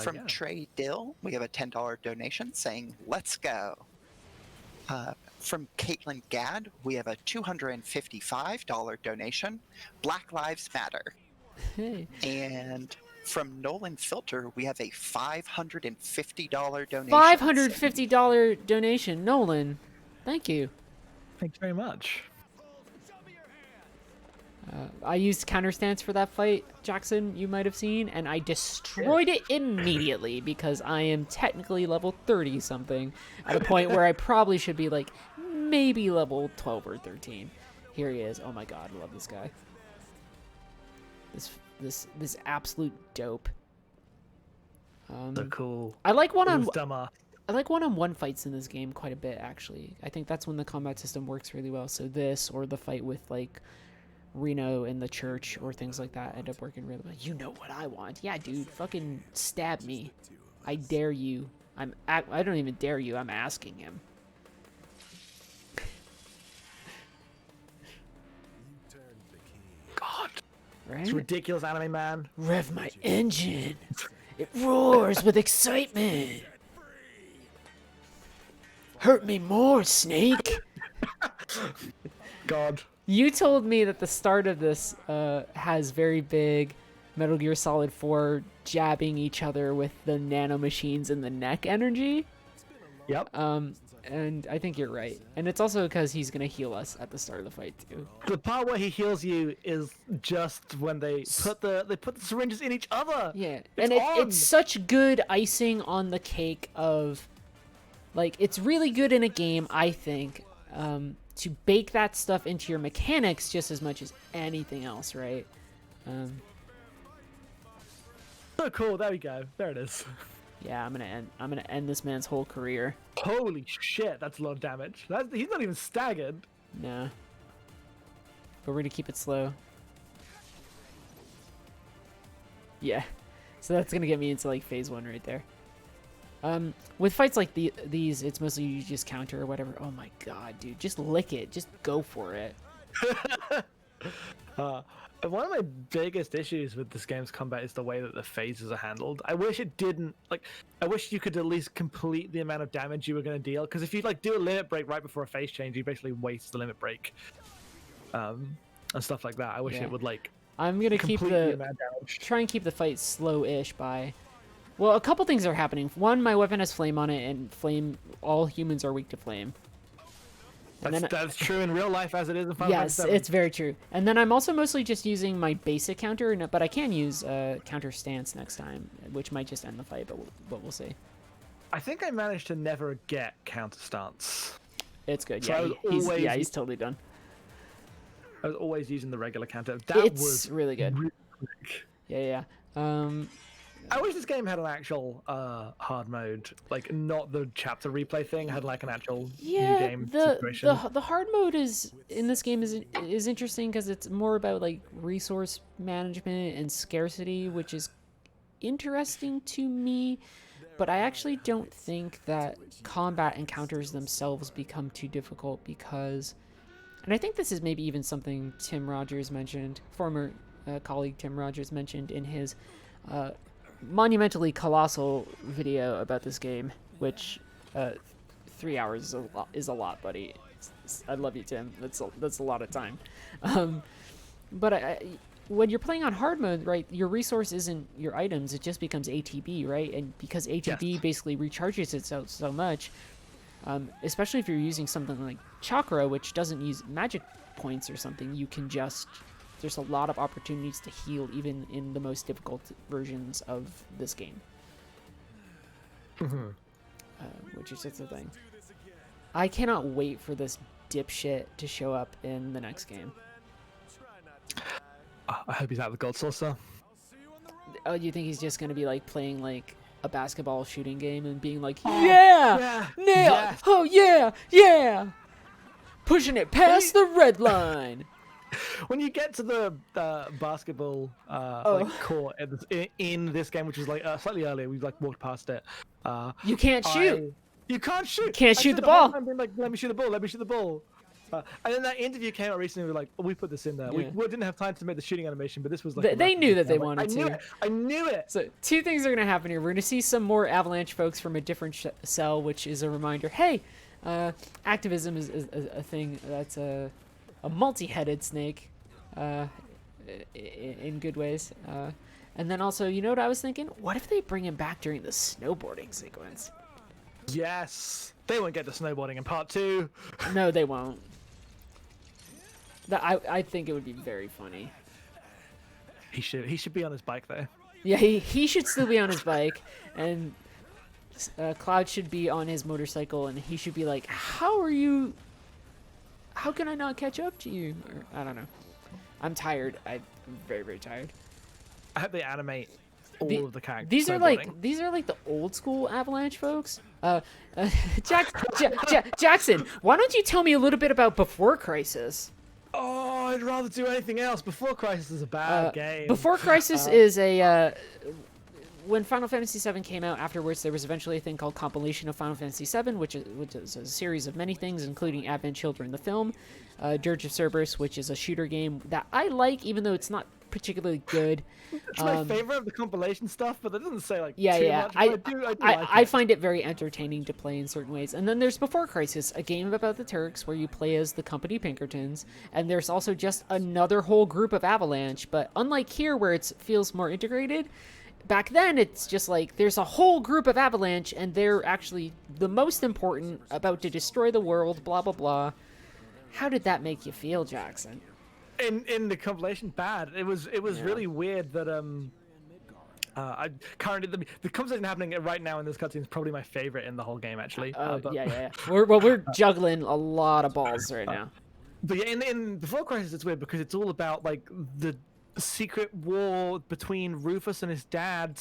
From Yeah. Trey Dill, we have a $10 donation saying, let's go. From Caitlin Gadd, we have a $255 donation. Black Lives Matter. Hey. And from Nolan Filter, we have a $550 donation. $550 donation. Nolan, thank you. Thanks very much. I used counter stance for that fight, Jackson, you might have seen, and I destroyed it immediately because I am technically level 30 something, at a point where I probably should be like maybe level 12 or 13. Here he is. Oh my god, I love this guy. This absolute dope. So cool. I like one-on-one fights in this game quite a bit, actually. I think that's when the combat system works really well. So this, or the fight with like Reno in the church or things like that, end up working really well. You know what I want. Yeah, dude, fucking stab me. I dare you. I don't even dare you, I'm asking him. God. Right? It's ridiculous, anime man. Rev my engine. It roars with excitement. Hurt me more, Snake. God. You told me that the start of this has very big Metal Gear Solid 4 jabbing each other with the nanomachines in the neck energy. Yep. And I think you're right. And it's also because he's going to heal us at the start of the fight, too. The part where he heals you is just when they put the syringes in each other. Yeah. It's It's such good icing on the cake of, like, it's really good in a game, I think. to bake that stuff into your mechanics just as much as anything else, right? Oh, cool. There we go. There it is. Yeah, I'm gonna end this man's whole career. Holy shit, that's a lot of damage. He's not even staggered. Nah. But we're gonna keep it slow. Yeah. So that's gonna get me into like phase 1 right there. With fights like these, it's mostly you just counter or whatever. Oh my god, dude, just lick it. Just go for it. One of my biggest issues with this game's combat is the way that the phases are handled. I wish it didn't, like, I wish you could at least complete the amount of damage you were going to deal, because if you like do a limit break right before a phase change, you basically waste the limit break, and stuff like that. I wish it would like. I'm gonna keep try and keep the fight slow-ish by. Well, a couple things are happening. One, my weapon has flame on it, and all humans are weak to flame. That's true in real life as it is in Final Fantasy VII. Yes, it's very true. And then I'm also mostly just using my basic counter, but I can use counter stance next time, which might just end the fight, but we'll see. I think I managed to never get counter stance. It's good. So Yeah, he's totally done. I was always using the regular counter. It's was really good. Really quick. Yeah. I wish this game had an actual hard mode, like not the chapter replay thing. Had like an actual new game situation. The hard mode in this game is interesting because it's more about like resource management and scarcity, which is interesting to me. But I actually don't think that combat encounters themselves become too difficult because, and I think this is maybe even something Tim Rogers mentioned, former colleague Tim Rogers mentioned in his monumentally colossal video about this game, which 3 hours is a lot, buddy. I love you, Tim. That's a lot of time. But when you're playing on hard mode, right, your resource isn't your items, it just becomes ATB, right? And because ATB basically recharges itself so much, especially if you're using something like Chakra, which doesn't use magic points or something, you can just... There's a lot of opportunities to heal even in the most difficult versions of this game. Which is just a thing. I cannot wait for this dipshit to show up in the next game. I hope he's out of the Gold Saucer. Oh, you think he's just going to be like playing like a basketball shooting game and being like, nail! Yes. Oh yeah! Pushing it past the red line! When you get to the basketball court in this game, which is like slightly earlier, we've like walked past it. You can't shoot. You can't shoot. Can't shoot the ball. Being like, let me shoot the ball. Let me shoot the ball. And then that interview came out recently. We're like, we put this in there. We didn't have time to make the shooting animation, but this was like. They knew that they wanted to. I knew it. So 2 things are gonna happen here. We're gonna see some more Avalanche folks from a different cell, which is a reminder. Hey, activism is a thing that's a multi-headed snake. In good ways. And then also, you know what I was thinking? What if they bring him back during the snowboarding sequence? Yes. They won't get to snowboarding in part 2. No, they won't. I think it would be very funny. He should be on his bike though. Yeah, he should still be on his bike, and Cloud should be on his motorcycle, and he should be like, how can I not catch up to you? Or, I don't know. I'm tired. I'm very, very tired. I hope they animate all of the characters. These are like the old school Avalanche folks. Jackson, why don't you tell me a little bit about Before Crisis? Oh, I'd rather do anything else. Before Crisis is a bad game. Before Crisis is a when Final Fantasy VII came out, afterwards there was eventually a thing called Compilation of Final Fantasy VII, which is a series of many things, including Advent Children, the film, Dirge of Cerberus, which is a shooter game that I like, even though it's not particularly good. It's my favorite of the compilation stuff, but that doesn't say like too much. I find it very entertaining to play in certain ways. And then there's Before Crisis, a game about the Turks where you play as the company Pinkertons, and there's also just another whole group of Avalanche. But unlike here, where it feels more integrated, back then it's just like there's a whole group of Avalanche, and they're actually the most important, about to destroy the world. Blah blah blah. How did that make you feel, Jackson? In the compilation, bad. It was really weird that I currently the conversation happening right now in this cutscene is probably my favorite in the whole game, actually. But, yeah. We're juggling a lot of balls right now. But yeah, in Before Crisis, it's weird because it's all about like the secret war between Rufus and his dad.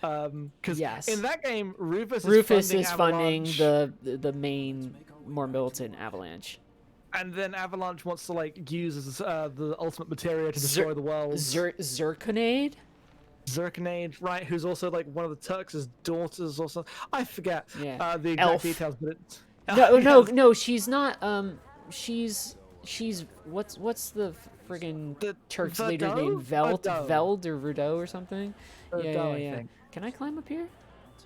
Because Yes. in that game, Rufus is funding Avalanche, the main, more militant Avalanche. and then Avalanche wants to like use the ultimate materia to destroy the world. Zirconade? Zirconade, right? Who's also like one of the Turks' daughters, or something. I forget Yeah. the exact Elf. details, but it's No, she's not. She's what's the friggin' The Turk's Verdot? leader name? Verdot. Veld or Verdot or something? Verdot, I think. Can I climb up here?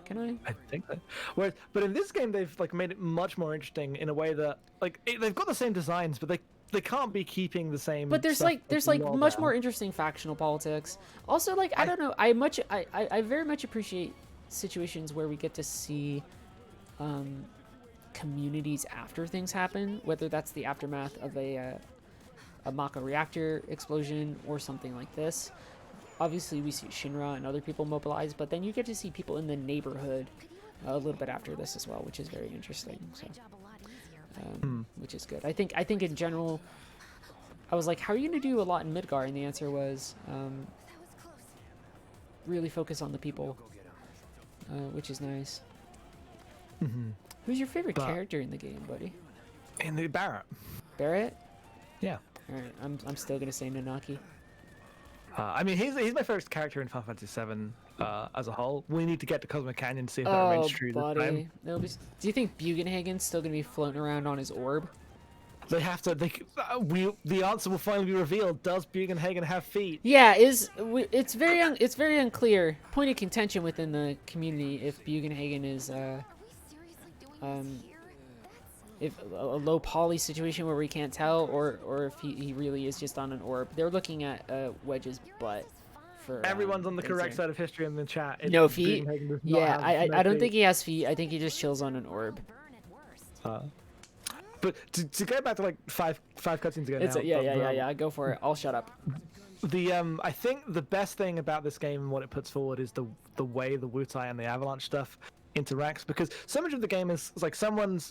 Can I? I think so. Whereas, but in this game, they've like made it much more interesting in a way that like they've got the same designs, but they can't be keeping the same. But there's stuff like all much there. more interesting factional politics. Also, like I don't know, I very much appreciate situations where we get to see communities after things happen, whether that's the aftermath of a Mako reactor explosion or something like this. Obviously, we see Shinra and other people mobilize, but then you get to see people in the neighborhood a little bit after this as well, which is very interesting. So, which is good. I think in general, I was like, how are you going to do a lot in Midgar? And the answer was really focus on the people, which is nice. Who's your favorite character in the game, buddy? In the Barrett. Barrett? Yeah. All right, I'm still gonna say Nanaki. I mean, he's my favorite character in Final Fantasy VII as a whole. We need to get to Cosmic Canyon to see if that remains true this time. Do you think Bugenhagen's still gonna be floating around on his orb? They have to. The answer will finally be revealed. Does Bugenhagen have feet? Yeah, it's very unclear. Point of contention within the community if Bugenhagen is if a low poly situation where we can't tell, or if he really is just on an orb. They're looking at Wedge's butt. For Everyone's on the correct side of history in the chat. No feet. Bugenhagen does not Yeah, have no I don't feet. think he has feet. I think he just chills on an orb. But to go back to like five cutscenes ago now. Yeah. Go for it. I'll shut up. I think the best thing about this game and what it puts forward is the way the Wutai and the Avalanche stuff interacts, because so much of the game is like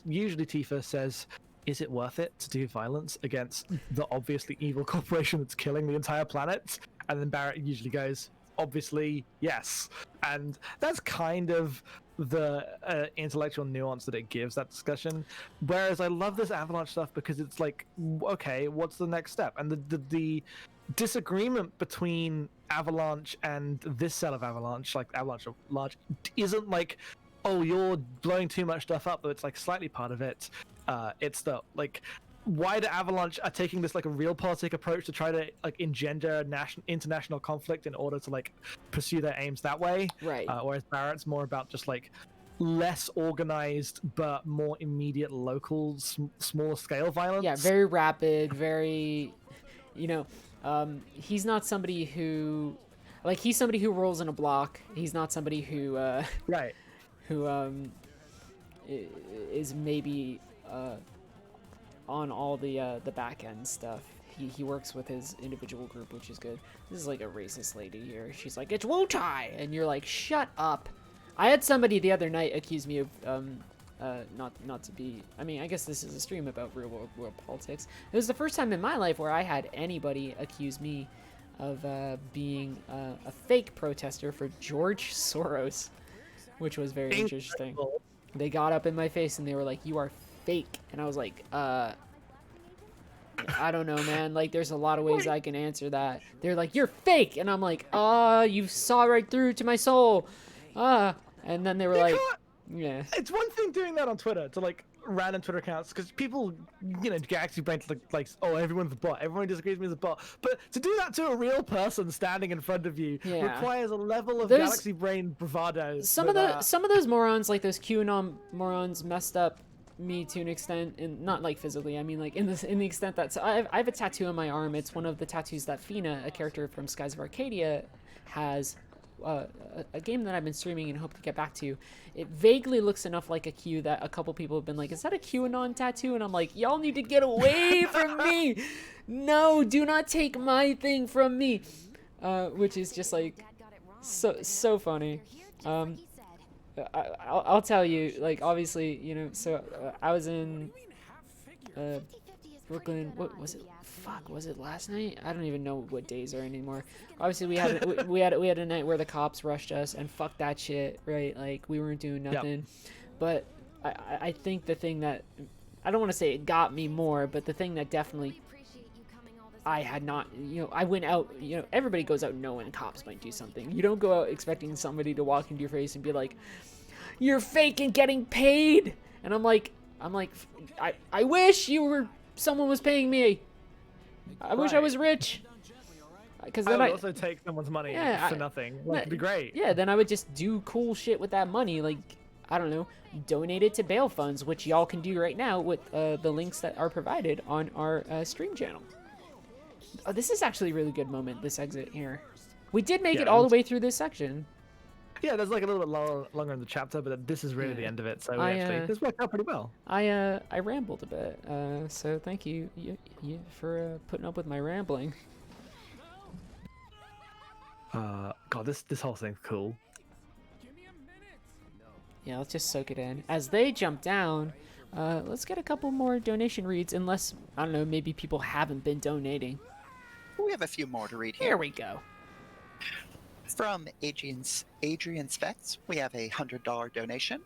usually Tifa says, is it worth it to do violence against the obviously evil corporation that's killing the entire planet? And then Barrett usually goes, obviously yes. And that's kind of the intellectual nuance that it gives that discussion. Whereas I love this Avalanche stuff because it's like, okay, what's the next step? And the disagreement between Avalanche and this set of Avalanche, like Avalanche Large, isn't like, oh, you're blowing too much stuff up, but it's like slightly part of it. It's the like wider Avalanche are taking this like a realpolitik approach to try to like engender international conflict in order to like pursue their aims that way. Right. Whereas Barrett's more about just like less organized but more immediate local smaller scale violence. Yeah, very rapid, very, he's not somebody who, like, he's somebody who rolls in a block. He's not somebody who right. Who is maybe on all the back end stuff. He works with his individual group, which is good. This is like a racist lady here. She's like, it's Wutai, and you're like, shut up. I had somebody the other night accuse me of not to be. I mean, I guess this is a stream about real world politics. It was the first time in my life where I had anybody accuse me of being a fake protester for George Soros, which was very interesting. They got up in my face and they were like, you are fake. And I was like, I don't know, man. Like, there's a lot of ways I can answer that. They're like, you're fake. And I'm like, you saw right through to my soul. And then they were like, yeah. It's one thing doing that on Twitter to like random Twitter accounts, because people, Galaxy Brain to like, oh, everyone's a bot. Everyone disagrees with me as a bot. But to do that to a real person standing in front of you requires a level of Galaxy Brain bravado. Some of those morons, like those QAnon morons, messed up me to an extent, and not like physically. I mean, like in the extent that, so I have a tattoo on my arm. It's one of the tattoos that Fina, a character from Skies of Arcadia, has. A game that I've been streaming and hope to get back to. It vaguely looks enough like a Q that a couple people have been like, is that a QAnon tattoo? And I'm like, y'all need to get away from me. No, do not take my thing from me. Which is just like so funny. I'll tell you, like, obviously, you know, so I was in Brooklyn. What was it? Fuck, was it last night? I don't even know what days are anymore. Obviously, we had a night where the cops rushed us, and fuck that shit, right? Like, we weren't doing nothing. But I think the thing that, I don't want to say it got me more, but the thing that definitely I had not, you know, I went out, you know, everybody goes out knowing cops might do something. You don't go out expecting somebody to walk into your face and be like, "You're fake and getting paid." And I'm like, I wish someone was paying me. I wish I was rich. Because then I would also take someone's money for nothing. Like, it'd be great. Yeah, then I would just do cool shit with that money. Like, I don't know, donate it to bail funds, which y'all can do right now with the links that are provided on our stream channel. Oh, this is actually a really good moment, this exit here. We did make it all the way through this section. Yeah, there's like a little bit longer in the chapter, but this is really the end of it. So this worked out pretty well. I rambled a bit, so thank you for putting up with my rambling. God, this whole thing's cool. Yeah, let's just soak it in. As they jump down, let's get a couple more donation reads, unless, I don't know, maybe people haven't been donating. We have a few more to read here. Here we go. From Adrian Specs, we have a $100 donation.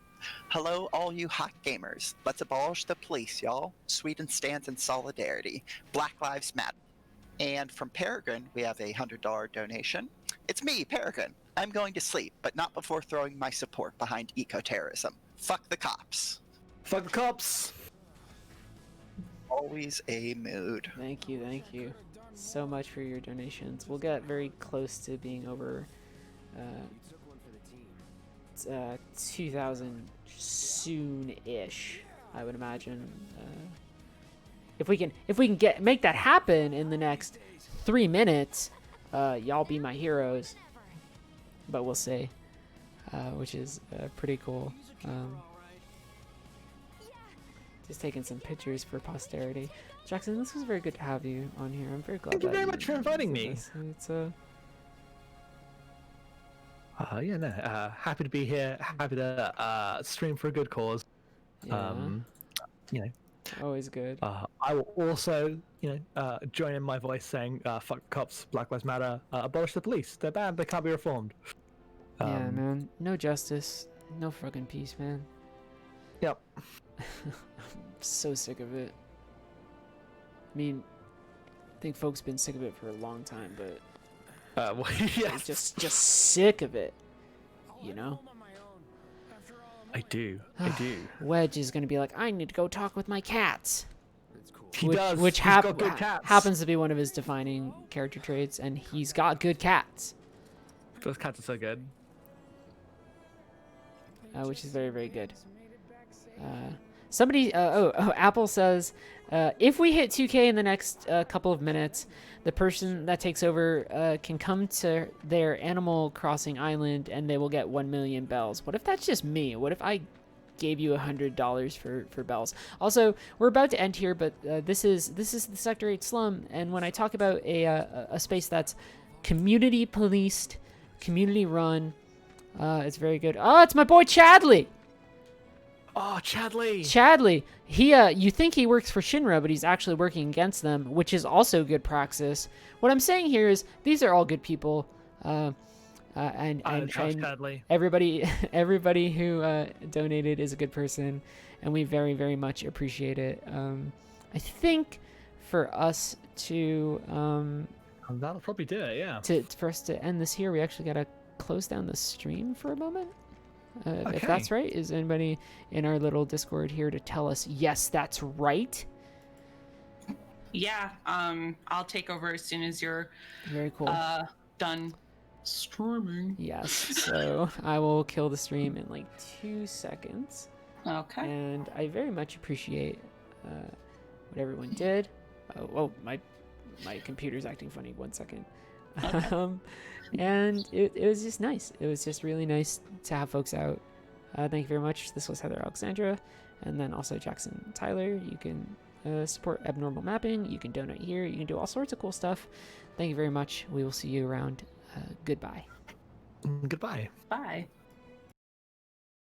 Hello, all you hot gamers. Let's abolish the police, y'all. Sweden stands in solidarity. Black Lives Matter. And from Peregrine, we have a $100 donation. It's me, Peregrine. I'm going to sleep, but not before throwing my support behind eco-terrorism. Fuck the cops. Fuck the cops. Always a mood. Thank you so much for your donations. We'll get very close to being over 2,000 soon-ish, I would imagine. If we can make that happen in the next 3 minutes, y'all be my heroes. But we'll see, which is pretty cool. Just taking some pictures for posterity. Jackson, this was very good to have you on here. I'm very glad. Thank you very much for inviting me. It's happy to be here. Happy to stream for a good cause. yeah, You know. always good. I will also, join in my voice saying, "Fuck the cops, Black Lives Matter, abolish the police. They're bad. They can't be reformed." Yeah, man. No justice, no fucking peace, man. Yep. I'm so sick of it. I mean, I think folks been sick of it for a long time, but Well, yes. just sick of it, you know. I do. Wedge is gonna be like, I need to go talk with my cats. He does. Which He's got good cats. happens to be one of his defining character traits, and he's got good cats. Those cats are so good. Which is very, very good. Somebody, Apple says, if we hit 2K in the next couple of minutes, the person that takes over can come to their Animal Crossing island and they will get 1 million bells. What if that's just me? What if I gave you $100 for bells? Also, we're about to end here, but this is the Sector 8 slum, and when I talk about a space that's community policed, community run, it's very good. Oh, it's my boy Chadley! Oh, Chadley! Chadley, he you think he works for Shinra, but he's actually working against them, which is also good praxis. What I'm saying here is these are all good people, and Chadley. everybody who donated is a good person, and we very, very much appreciate it. I think for us to that'll probably do it. Yeah. For us to end this here, we actually gotta close down the stream for a moment. Okay. If that's right, is anybody in our little Discord here to tell us, yes, that's right? Yeah, I'll take over as soon as you're Very cool. done streaming. Yes, so I will kill the stream in like 2 seconds. Okay. And I very much appreciate what everyone did. My computer's acting funny. 1 second. Okay. And it was just nice. It was just really nice to have folks out. Thank you very much. This was Heather Alexandra, and then also Jackson Tyler. You can support Abnormal Mapping. You can donate here. You can do all sorts of cool stuff. Thank you very much. We will see you around. Goodbye. Goodbye. Bye.